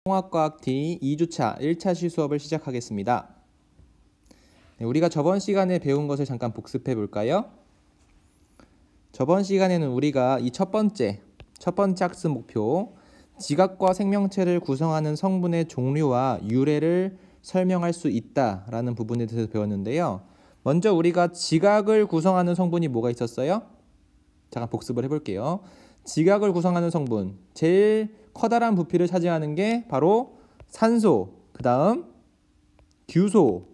통합과학 D 2주차 1차 수업을 시작하겠습니다. 우리가 저번 시간에 배운 것을 잠깐 복습해 볼까요? 저번 시간에는 우리가 이 첫 번째 학습 목표, 지각과 생명체를 구성하는 성분의 종류와 유래를 설명할 수 있다라는 부분에 대해서 배웠는데요. 먼저 우리가 지각을 구성하는 성분이 뭐가 있었어요? 잠깐 복습을 해볼게요. 지각을 구성하는 성분, 제일 커다란 부피를 차지하는 게 바로 산소, 그 다음 규소.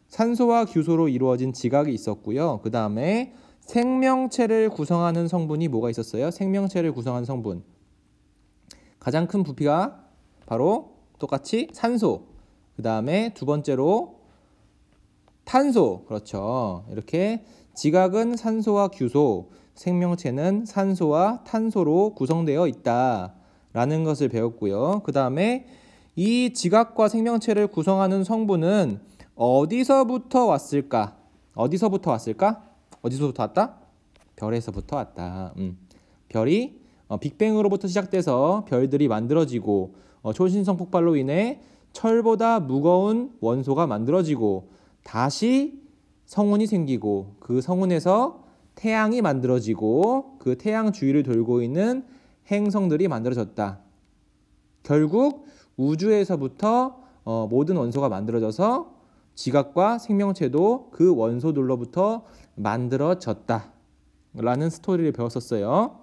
산소와 규소로 이루어진 지각이 있었고요. 그 다음에 생명체를 구성하는 성분이 뭐가 있었어요? 생명체를 구성하는 성분, 가장 큰 부피가 바로 똑같이 산소, 그 다음에 두 번째로 탄소. 그렇죠. 이렇게 지각은 산소와 규소, 생명체는 산소와 탄소로 구성되어 있다라는 것을 배웠고요. 그 다음에 이 지각과 생명체를 구성하는 성분은 어디서부터 왔을까? 어디서부터 왔다? 별에서부터 왔다. 별이 빅뱅으로부터 시작돼서 별들이 만들어지고 초신성 폭발로 인해 철보다 무거운 원소가 만들어지고 다시 성운이 생기고 그 성운에서 태양이 만들어지고 그 태양 주위를 돌고 있는 행성들이 만들어졌다. 결국 우주에서부터 모든 원소가 만들어져서 지각과 생명체도 그 원소들로부터 만들어졌다 라는 스토리를 배웠었어요.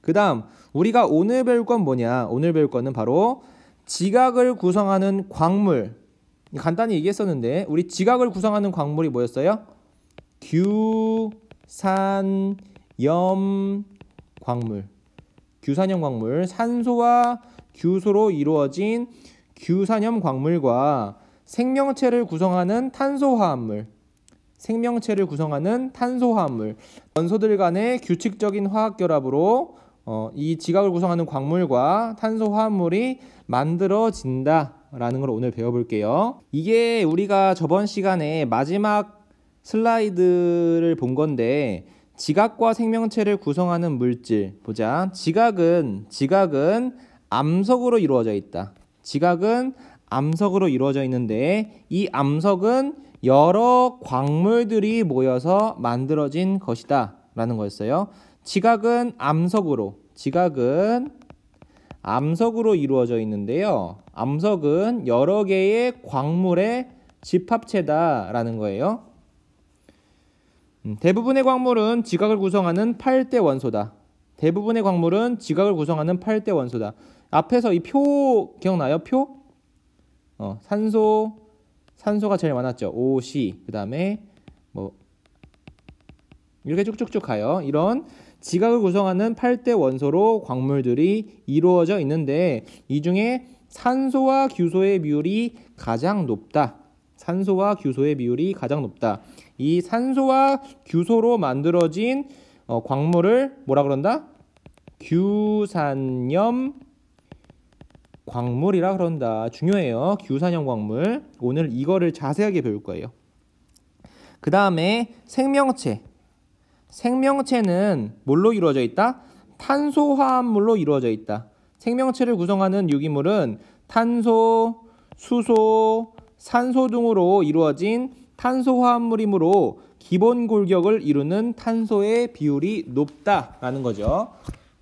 그 다음 우리가 오늘 배울 건 뭐냐? 오늘 배울 거는 바로 지각을 구성하는 광물. 간단히 얘기했었는데 우리 지각을 구성하는 광물이 뭐였어요? 규산염 광물. 규산염 광물, 산소와 규소로 이루어진 규산염 광물과 생명체를 구성하는 탄소화합물, 원소들 간의 규칙적인 화학결합으로 이 지각을 구성하는 광물과 탄소화합물이 만들어진다라는 걸 오늘 배워볼게요. 이게 우리가 저번 시간에 마지막 슬라이드를 본 건데, 지각과 생명체를 구성하는 물질 보자. 지각은 암석으로 이루어져 있다. 지각은 암석으로 이루어져 있는데 이 암석은 여러 광물들이 모여서 만들어진 것이다 라는 거였어요. 지각은 암석으로 이루어져 있는데요. 암석은 여러 개의 광물의 집합체다 라는 거예요. 대부분의 광물은 지각을 구성하는 8대 원소다. 앞에서 이 표 기억나요? 표? 산소가 제일 많았죠. OC. 그 다음에 이렇게 쭉쭉쭉 가요. 이런 지각을 구성하는 8대 원소로 광물들이 이루어져 있는데 이 중에 산소와 규소의 비율이 가장 높다. 이 산소와 규소로 만들어진 광물을 뭐라 그런다? 규산염 광물이라 그런다. 중요해요. 규산염 광물. 오늘 이거를 자세하게 배울 거예요. 그 다음에 생명체는 뭘로 이루어져 있다? 탄소화합물로 이루어져 있다. 생명체를 구성하는 유기물은 탄소, 수소, 산소 등으로 이루어진 탄소화합물이므로 기본 골격을 이루는 탄소의 비율이 높다라는 거죠.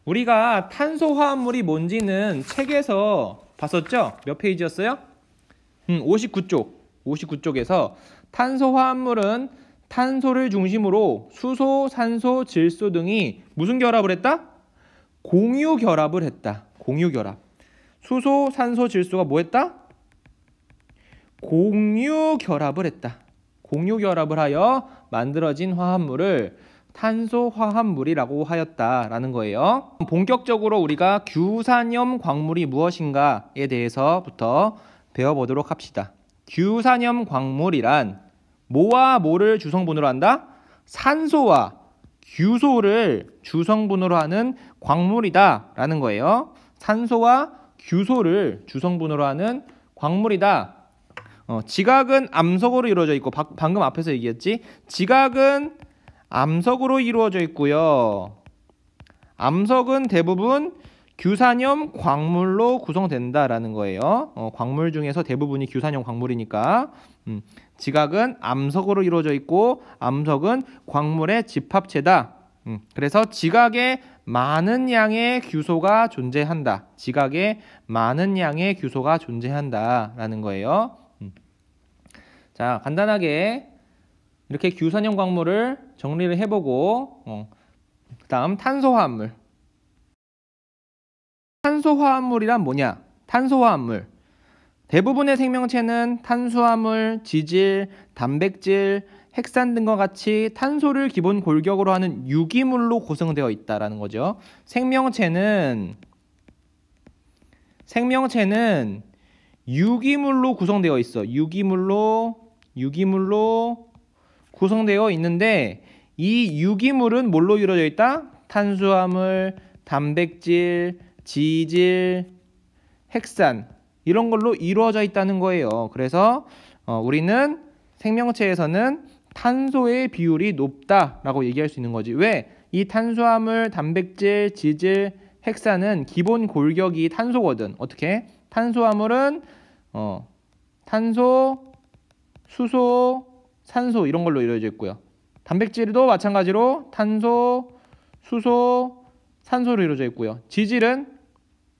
우리가 탄소화합물이 뭔지는 책에서 봤었죠? 몇 페이지였어요? 59쪽에서 탄소화합물은 탄소를 중심으로 수소, 산소, 질소 등이 무슨 결합을 했다? 공유 결합을 했다. 수소, 산소, 질소가 뭐 했다? 공유 결합을 하여 만들어진 화합물을 탄소화합물이라고 하였다라는 거예요. 본격적으로 우리가 규산염 광물이 무엇인가에 대해서부터 배워보도록 합시다. 규산염 광물이란 뭐와 뭐를 주성분으로 한다? 산소와 규소를 주성분으로 하는 광물이다 라는 거예요. 산소와 규소를 주성분으로 하는 광물이다. 지각은 암석으로 이루어져 있고, 방금 앞에서 얘기했지? 지각은 암석으로 이루어져 있고요. 암석은 대부분 규산염 광물로 구성된다라는 거예요. 광물 중에서 대부분이 규산염 광물이니까 지각은 암석으로 이루어져 있고 암석은 광물의 집합체다. 그래서 지각에 많은 양의 규소가 존재한다. 지각에 많은 양의 규소가 존재한다라는 거예요. 자, 간단하게 이렇게 규산염 광물을 정리를 해보고 그다음 탄소화합물. 탄소화합물이란 뭐냐? 탄소화합물. 대부분의 생명체는 탄수화물, 지질, 단백질, 핵산 등과 같이 탄소를 기본 골격으로 하는 유기물로 구성되어 있다라는 거죠. 생명체는 유기물로 구성되어 있어. 유기물로 구성되어 있는데 이 유기물은 뭘로 이루어져 있다? 탄수화물, 단백질, 지질, 핵산 이런 걸로 이루어져 있다는 거예요. 그래서 우리는 생명체에서는 탄소의 비율이 높다라고 얘기할 수 있는 거지. 왜? 이 탄수화물, 단백질, 지질, 핵산은 기본 골격이 탄소거든. 어떻게? 탄수화물은 탄소, 수소, 산소 이런 걸로 이루어져 있고요. 단백질도 마찬가지로 탄소, 수소, 산소로 이루어져 있고요. 지질은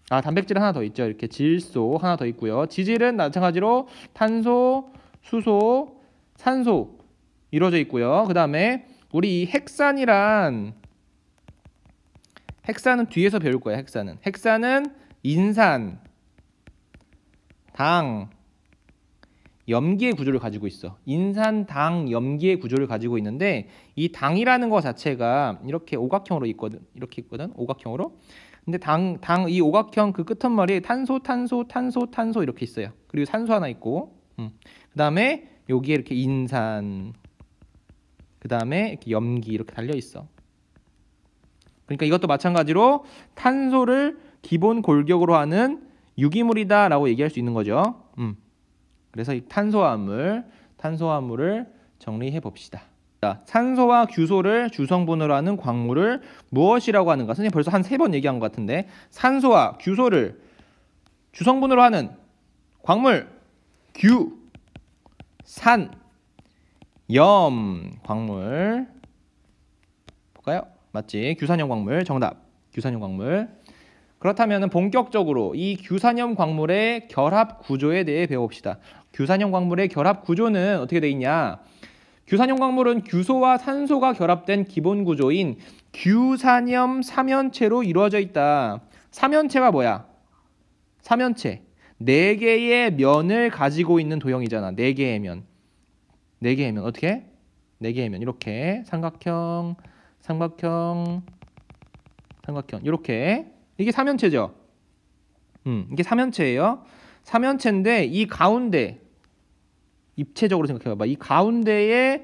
단백질 하나 더 있죠. 이렇게 질소 하나 더 있고요. 지질은 마찬가지로 탄소, 수소, 산소 이루어져 있고요. 그 다음에 우리 이 핵산은 뒤에서 배울 거예요. 핵산은 인산, 당, 염기의 구조를 가지고 있어. 인산, 당, 염기의 구조를 가지고 있는데 이 당이라는 거 자체가 이렇게 오각형으로 있거든. 이렇게 있거든. 오각형으로. 근데 이 오각형 그 끝머리에 탄소 이렇게 있어요. 그리고 산소 하나 있고, 그 다음에 여기에 이렇게 인산, 그 다음에 이렇게 염기 이렇게 달려 있어. 그러니까 이것도 마찬가지로 탄소를 기본 골격으로 하는 유기물이다라고 얘기할 수 있는 거죠. 그래서 이 탄소화물을 정리해 봅시다. 산소와 규소를 주성분으로 하는 광물을 무엇이라고 하는가? 선생님 벌써 한 3번 얘기한 것 같은데 산소와 규소를 주성분으로 하는 광물 규산 염 광물 볼까요? 맞지? 규산염 광물 정답. 규산염 광물. 그렇다면 본격적으로 이 규산염 광물의 결합 구조에 대해 배워봅시다. 규산염 광물의 결합 구조는 어떻게 되어 있냐? 규산염 광물은 규소와 산소가 결합된 기본 구조인 규산염 삼연체로 이루어져 있다. 삼연체가 뭐야? 삼연체. 4개의 면을 가지고 있는 도형이잖아. 4개의 면. 4개의 면. 어떻게? 4개의 면. 이렇게 삼각형, 이렇게. 이게 삼연체죠. 이게 삼연체예요. 삼연체인데 이 가운데 입체적으로 생각해봐봐. 이 가운데야.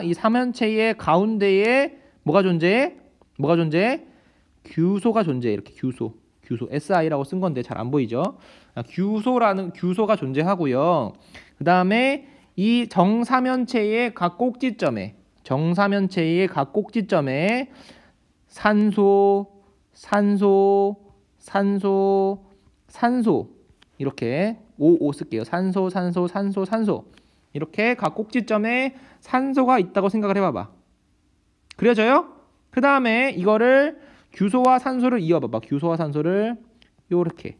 이 삼연체의 가운데에 뭐가 존재해? 규소가 존재해. 이렇게 규소. SI라고 쓴 건데 잘 안 보이죠? 규소가 존재하고요. 그 다음에 이 정삼연체의 각 꼭지점에 산소 이렇게 5 쓸게요. 산소 이렇게 각 꼭지점에 산소가 있다고 생각을 해봐봐. 그려져요? 그 다음에 이거를 규소와 산소를 이어봐봐. 규소와 산소를 요렇게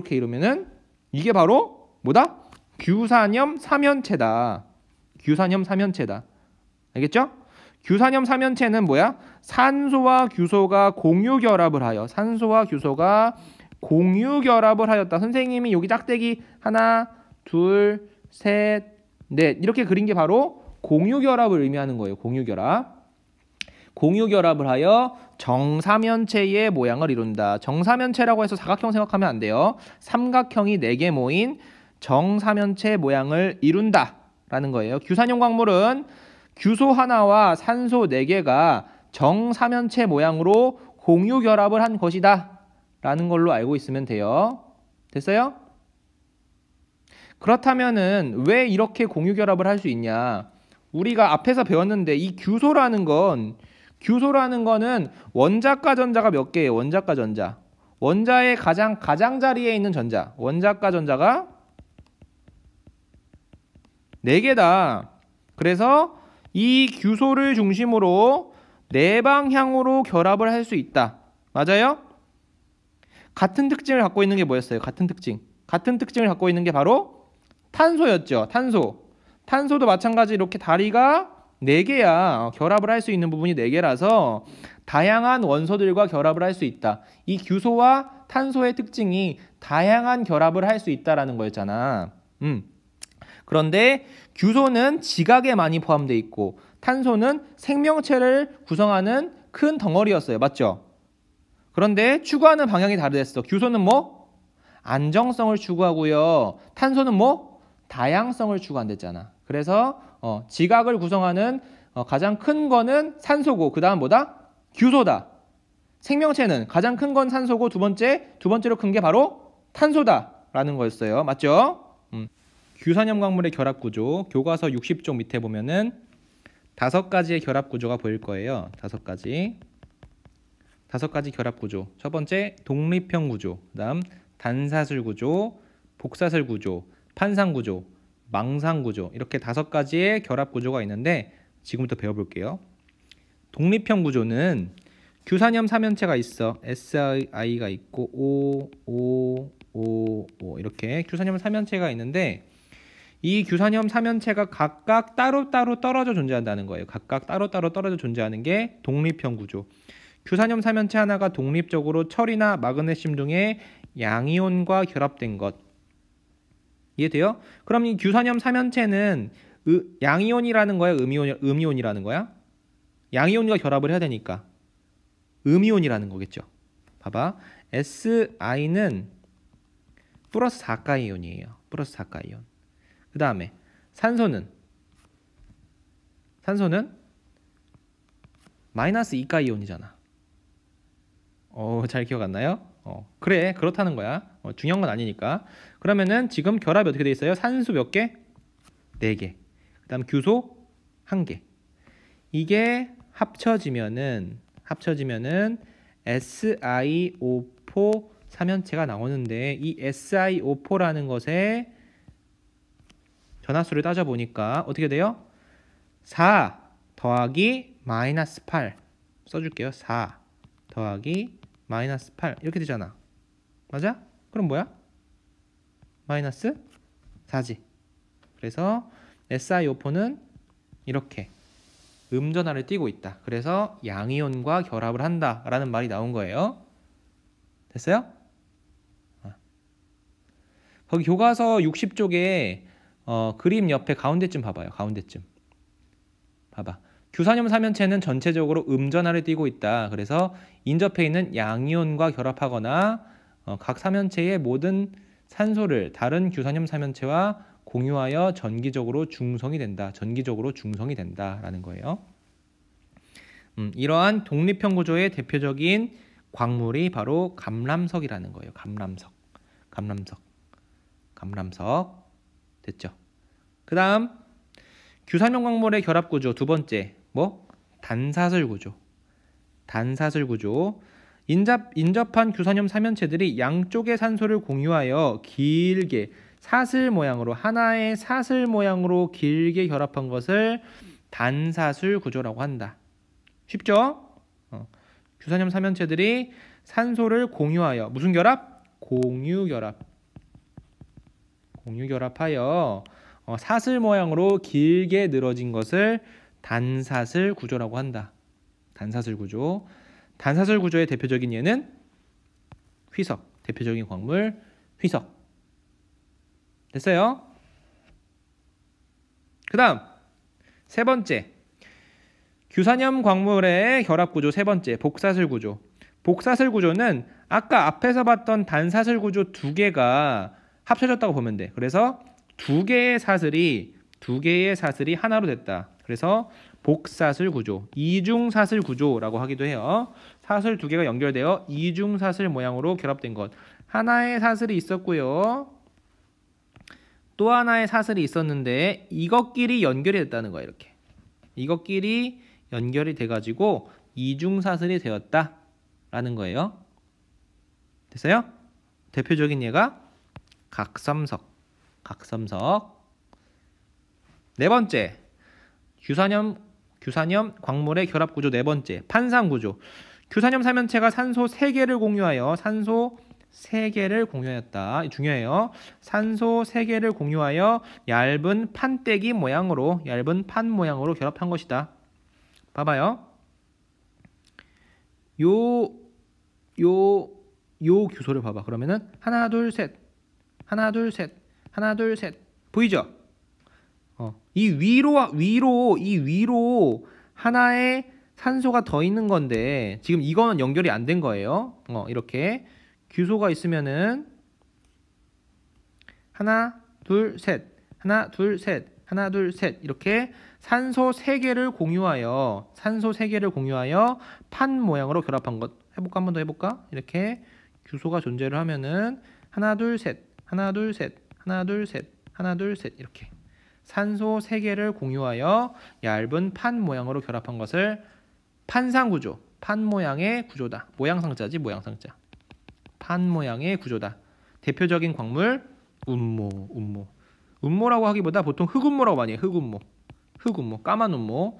이루면은 이게 바로 뭐다? 규산염 삼연체다. 알겠죠? 규산염 삼연체는 뭐야? 산소와 규소가 공유 결합을 하였다. 선생님이 여기 짝대기 하나, 둘, 셋, 넷 이렇게 그린 게 바로 공유 결합을 의미하는 거예요. 공유 결합을 하여 정삼연체의 모양을 이룬다. 정삼연체라고 해서 사각형 생각하면 안 돼요. 삼각형이 4개 모인 정삼연체 모양을 이룬다 라는 거예요. 규산염 광물은 규소 하나와 산소 4개가 정삼연체 모양으로 공유 결합을 한 것이다 라는 걸로 알고 있으면 돼요. 됐어요? 그렇다면은 왜 이렇게 공유 결합을 할 수 있냐? 우리가 앞에서 배웠는데 이 규소라는 건 규소라는 거는 원자과 전자가 몇 개예요? 원자과 전자. 원자의 가장자리에 있는 전자. 원자과 전자가 4개다. 그래서 이 규소를 중심으로 4방향으로 결합을 할 수 있다. 맞아요? 같은 특징을 갖고 있는 게 뭐였어요? 같은 특징을 갖고 있는 게 바로 탄소였죠. 탄소도 마찬가지 이렇게 다리가 4개야. 결합을 할 수 있는 부분이 4개라서 다양한 원소들과 결합을 할 수 있다. 이 규소와 탄소의 특징이 다양한 결합을 할 수 있다라는 거였잖아. 그런데 규소는 지각에 많이 포함되어 있고 탄소는 생명체를 구성하는 큰 덩어리였어요. 맞죠? 그런데 추구하는 방향이 다르댔어. 규소는 뭐? 안정성을 추구하고요. 탄소는 뭐? 다양성을 추구한댔잖아. 그래서 지각을 구성하는 가장 큰 거는 산소고 그 다음 뭐다? 규소다. 생명체는 가장 큰 건 산소고 두 번째로 큰 게 바로 탄소다라는 거였어요. 맞죠? 규산염 광물의 결합 구조 교과서 60쪽 밑에 보면은 5가지의 결합 구조가 보일 거예요. 5가지 결합 구조. 첫 번째 독립형 구조, 그다음 단사슬 구조, 복사슬 구조, 판상 구조, 망상 구조 이렇게 5가지의 결합 구조가 있는데 지금부터 배워볼게요. 독립형 구조는 규산염 삼연체가 있어. Si가 있고 O 이렇게 규산염 삼연체가 있는데 이 규산염 삼연체가 각각 따로따로 떨어져 존재한다는 거예요. 각각 따로따로 떨어져 존재하는 게 독립형 구조. 규산염 삼연체 하나가 독립적으로 철이나 마그네슘 등의 양이온과 결합된 것. 이해돼요? 그럼 이 규산염 삼연체는 양이온이라는 거야? 음이온이라는 거야? 양이온과 결합을 해야 되니까 음이온이라는 거겠죠. 봐봐. Si는 플러스 4가 이온이에요. 플러스 4가 이온. 그 다음에 산소는 마이너스 2가 이온이잖아. 잘 기억 안 나요? 그래, 그렇다는 거야. 중요한 건 아니니까. 그러면은 지금 결합이 어떻게 돼 있어요? 산소 몇 개? 4개. 그 다음 규소 1개. 이게 합쳐지면은 SiO4 삼연체가 나오는데 이 SiO4라는 것에 전하수를 따져보니까 어떻게 돼요? 4 더하기 마이너스 8 써줄게요. 4 더하기 마이너스 8 이렇게 되잖아. 맞아? 그럼 뭐야? 마이너스 4지. 그래서 SiO4는 이렇게 음전하를 띠고 있다. 그래서 양이온과 결합을 한다라는 말이 나온 거예요. 됐어요? 거기 교과서 60쪽에 그림 옆에 가운데쯤 봐봐요. 가운데쯤. 봐봐. 규산염 삼연체는 전체적으로 음전하를 띠고 있다. 그래서 인접해 있는 양이온과 결합하거나 각 삼연체의 모든 산소를 다른 규산염 삼연체와 공유하여 전기적으로 중성이 된다라는 거예요. 이러한 독립형 구조의 대표적인 광물이 바로 감람석이라는 거예요. 감람석. 됐죠? 그 다음 규산염 광물의 결합 구조 두 번째 단사슬 구조. 인접한 규산염 삼연체들이 양쪽의 산소를 공유하여 길게 하나의 사슬 모양으로 길게 결합한 것을 단사슬 구조라고 한다. 쉽죠? 규산염 삼연체들이 산소를 공유하여 무슨 결합? 공유결합하여 사슬 모양으로 길게 늘어진 것을 단사슬 구조라고 한다. 단사슬 구조의 대표적인 예는 휘석. 대표적인 광물 휘석. 됐어요? 그 다음 세 번째 규산염 광물의 결합 구조 세 번째 복사슬 구조. 복사슬 구조는 아까 앞에서 봤던 단사슬 구조 2개가 합쳐졌다고 보면 돼. 그래서 2개의 사슬이 하나로 됐다. 그래서 복사슬 구조, 이중사슬 구조라고 하기도 해요. 사슬 2개가 연결되어 이중사슬 모양으로 결합된 것. 하나의 사슬이 있었고요. 또 하나의 사슬이 있었는데 이것끼리 연결이 됐다는 거야. 이렇게. 이것끼리 연결이 돼가지고 이중사슬이 되었다 라는 거예요. 됐어요? 대표적인 예가 각섬석. 네 번째, 규산염 광물의 결합 구조. 네 번째, 판상 구조. 규산염 삼연체가 산소 3개를 공유하여 산소 3개를 공유하였다. 중요해요. 산소 3개를 공유하여 얇은 판 모양으로 결합한 것이다. 봐봐요. 요 규소를 봐봐. 그러면은 하나 둘 셋 보이죠? 이 위로 하나의 산소가 더 있는 건데 지금 이거는 연결이 안 된 거예요. 이렇게 규소가 있으면은 하나 둘 셋 이렇게 산소 3개를 공유하여 판 모양으로 결합한 것. 해볼까? 한 번 더 해볼까? 이렇게 규소가 존재를 하면은 하나 둘 셋 이렇게 산소 3개를 공유하여 얇은 판 모양으로 결합한 것을 판상구조, 판 모양의 구조다. 모양상자지, 모양상자. 판 모양의 구조다. 대표적인 광물 운모라고 하기보다 보통 흑운모라고 많이 해요. 흑운모, 까만 운모,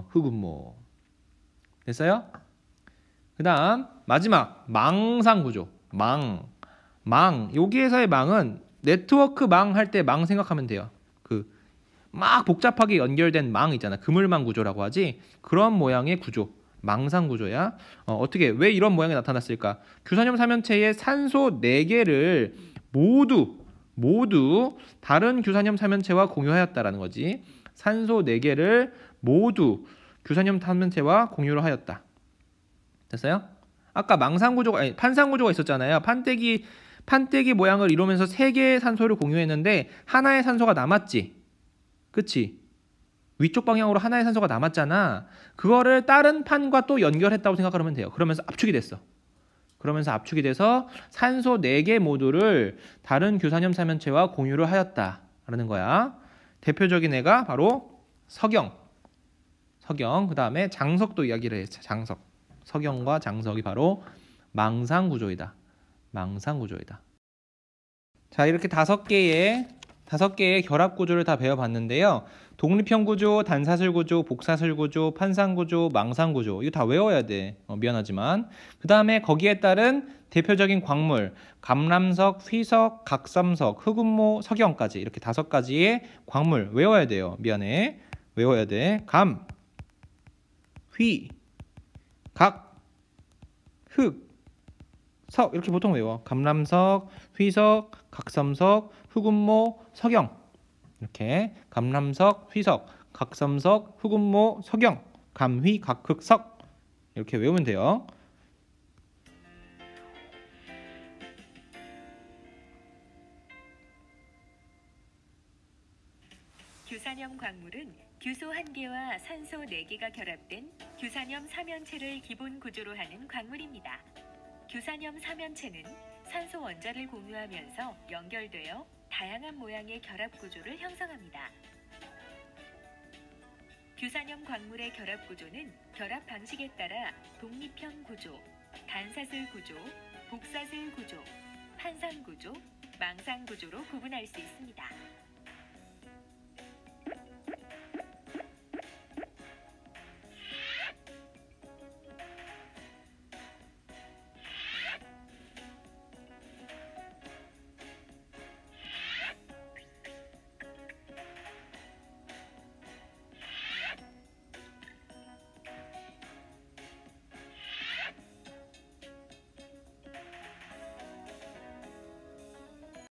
흑운모. 됐어요? 그 다음 마지막 망상구조. 여기에서의 망은 네트워크 망 할 때 망 생각하면 돼요. 막 복잡하게 연결된 망 있잖아. 그물망 구조라고 하지. 그런 모양의 구조, 망상 구조야. 어떻게 왜 이런 모양이 나타났을까? 규산염 삼연체의 산소 4개를 모두 다른 규산염 삼연체와 공유하였다라는 거지. 산소 4개를 모두 규산염 삼연체와 공유를 하였다. 됐어요? 아까 판상 구조가 있었잖아요. 판때기 모양을 이루면서 3개의 산소를 공유했는데 하나의 산소가 남았지. 그치? 위쪽 방향으로 하나의 산소가 남았잖아. 그거를 다른 판과 또 연결했다고 생각하면 돼요. 그러면서 압축이 됐어. 압축이 돼서 산소 4개 모두를 다른 규산염 삼연체와 공유를 하였다라는 거야. 대표적인 애가 바로 석영. 그 다음에 장석도 이야기를 했죠. 석영과 장석이 바로 망상구조이다. 자, 이렇게 5개의 결합 구조를 다 배워봤는데요. 독립형 구조, 단사슬 구조, 복사슬 구조, 판상 구조, 망상 구조. 이거 다 외워야 돼. 미안하지만. 그 다음에 거기에 따른 대표적인 광물, 감람석, 휘석, 각섬석, 흑운모, 석영까지 이렇게 5가지의 광물 외워야 돼요. 미안해. 외워야 돼. 감, 휘, 각, 흑, 석 이렇게 보통 외워. 감람석, 휘석, 각섬석, 흑운모, 석영. 이렇게 감람석, 휘석, 각섬석, 흑운모, 석영, 감휘, 각흑석 이렇게 외우면 돼요. 규산염 광물은 규소 1개와 산소 4개가 결합된 규산염 삼연체를 기본 구조로 하는 광물입니다. 규산염 삼연체는 산소 원자를 공유하면서 연결되어 다양한 모양의 결합 구조를 형성합니다. 규산염 광물의 결합 구조는 결합 방식에 따라 독립형 구조, 단사슬 구조, 복사슬 구조, 판상 구조, 망상 구조로 구분할 수 있습니다.